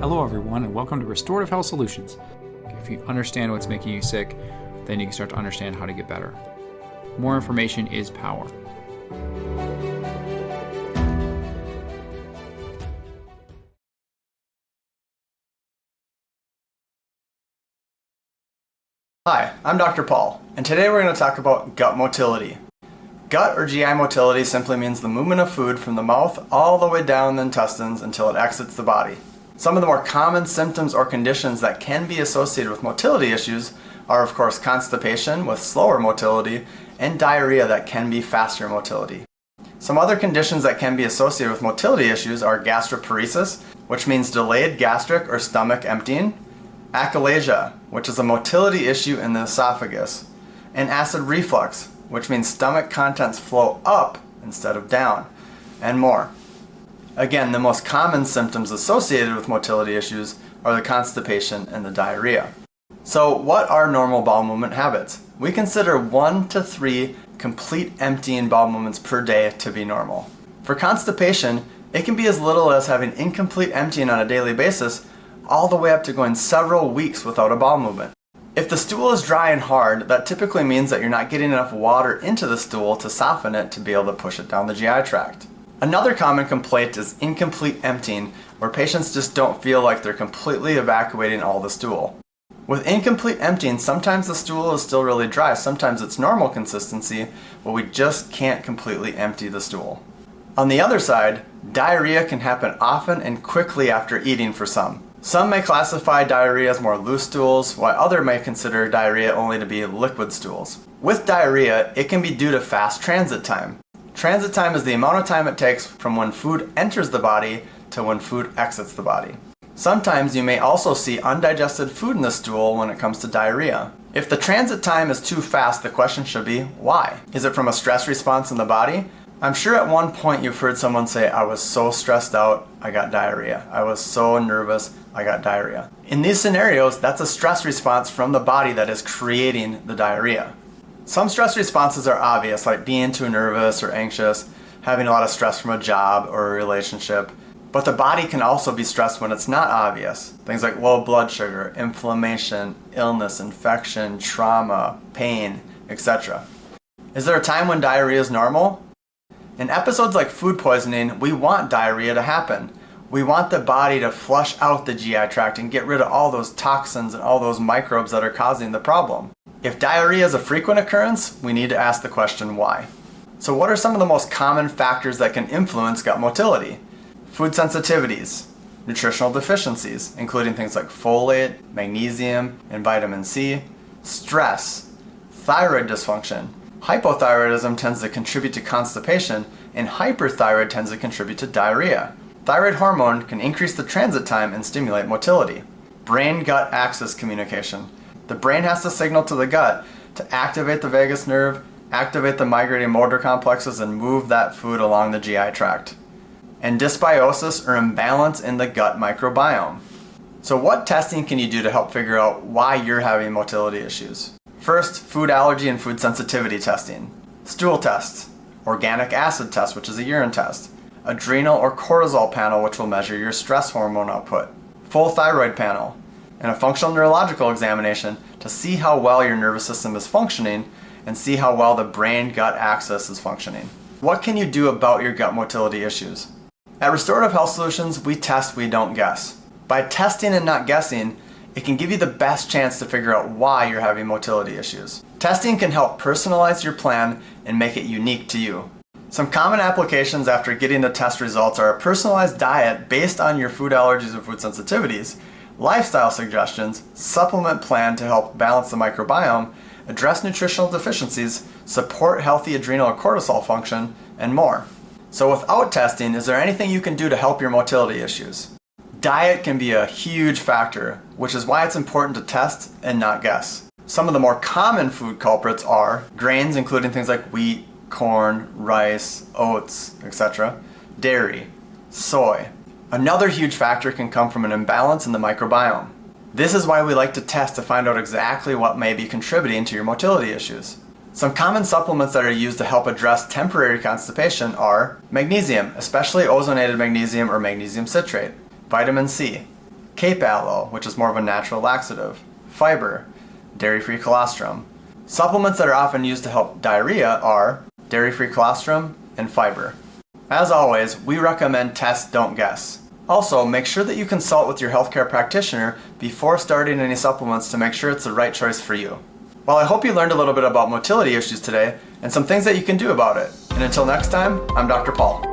Hello everyone, and welcome to Restorative Health Solutions. If you understand what's making you sick, then you can start to understand how to get better. More information is power. Hi, I'm Dr. Paul, and today we're going to talk about gut motility. Gut or GI motility simply means the movement of food from the mouth all the way down the intestines until it exits the body. Some of the more common symptoms or conditions that can be associated with motility issues are, of course, constipation with slower motility and diarrhea that can be faster motility. Some other conditions that can be associated with motility issues are gastroparesis, which means delayed gastric or stomach emptying, achalasia, which is a motility issue in the esophagus, and acid reflux, which means stomach contents flow up instead of down, and more. Again, the most common symptoms associated with motility issues are the constipation and the diarrhea. So what are normal bowel movement habits? We consider 1 to 3 complete emptying bowel movements per day to be normal. For constipation, it can be as little as having incomplete emptying on a daily basis, all the way up to going several weeks without a bowel movement. If the stool is dry and hard, that typically means that you're not getting enough water into the stool to soften it to be able to push it down the GI tract. Another common complaint is incomplete emptying, where patients just don't feel like they're completely evacuating all the stool. With incomplete emptying, sometimes the stool is still really dry, sometimes it's normal consistency, but we just can't completely empty the stool. On the other side, diarrhea can happen often and quickly after eating for some. Some may classify diarrhea as more loose stools, while others may consider diarrhea only to be liquid stools. With diarrhea, it can be due to fast transit time. Transit time is the amount of time it takes from when food enters the body to when food exits the body. Sometimes you may also see undigested food in the stool when it comes to diarrhea. If the transit time is too fast, the question should be, why? Is it from a stress response in the body? I'm sure at one point you've heard someone say, I was so stressed out, I got diarrhea. I was so nervous, I got diarrhea. In these scenarios, that's a stress response from the body that is creating the diarrhea. Some stress responses are obvious, like being too nervous or anxious, having a lot of stress from a job or a relationship. But the body can also be stressed when it's not obvious. Things like low blood sugar, inflammation, illness, infection, trauma, pain, etc. Is there a time when diarrhea is normal? In episodes like food poisoning, we want diarrhea to happen. We want the body to flush out the GI tract and get rid of all those toxins and all those microbes that are causing the problem. If diarrhea is a frequent occurrence, we need to ask the question why. So what are some of the most common factors that can influence gut motility? Food sensitivities, nutritional deficiencies, including things like folate, magnesium, and vitamin C, stress, thyroid dysfunction. Hypothyroidism tends to contribute to constipation, and hyperthyroid tends to contribute to diarrhea. Thyroid hormone can increase the transit time and stimulate motility. Brain-gut axis communication. The brain has to signal to the gut to activate the vagus nerve, activate the migrating motor complexes, and move that food along the GI tract. And dysbiosis or imbalance in the gut microbiome. So what testing can you do to help figure out why you're having motility issues? First, food allergy and food sensitivity testing. Stool tests, organic acid test, which is a urine test, adrenal or cortisol panel, which will measure your stress hormone output, full thyroid panel, and a functional neurological examination to see how well your nervous system is functioning and see how well the brain-gut axis is functioning. What can you do about your gut motility issues? At Restorative Health Solutions, we test, we don't guess. By testing and not guessing, it can give you the best chance to figure out why you're having motility issues. Testing can help personalize your plan and make it unique to you. Some common applications after getting the test results are a personalized diet based on your food allergies or food sensitivities, lifestyle suggestions, supplement plan to help balance the microbiome, address nutritional deficiencies, support healthy adrenal or cortisol function, and more. So without testing, is there anything you can do to help your motility issues? Diet can be a huge factor, which is why it's important to test and not guess. Some of the more common food culprits are grains, including things like wheat, corn, rice, oats, etc., dairy, soy. Another huge factor can come from an imbalance in the microbiome. This is why we like to test to find out exactly what may be contributing to your motility issues. Some common supplements that are used to help address temporary constipation are magnesium, especially ozonated magnesium or magnesium citrate, vitamin C, cape aloe, which is more of a natural laxative, fiber, dairy-free colostrum. Supplements that are often used to help diarrhea are dairy-free colostrum and fiber. As always, we recommend test, don't guess. Also, make sure that you consult with your healthcare practitioner before starting any supplements to make sure it's the right choice for you. Well, I hope you learned a little bit about motility issues today and some things that you can do about it. And until next time, I'm Dr. Paul.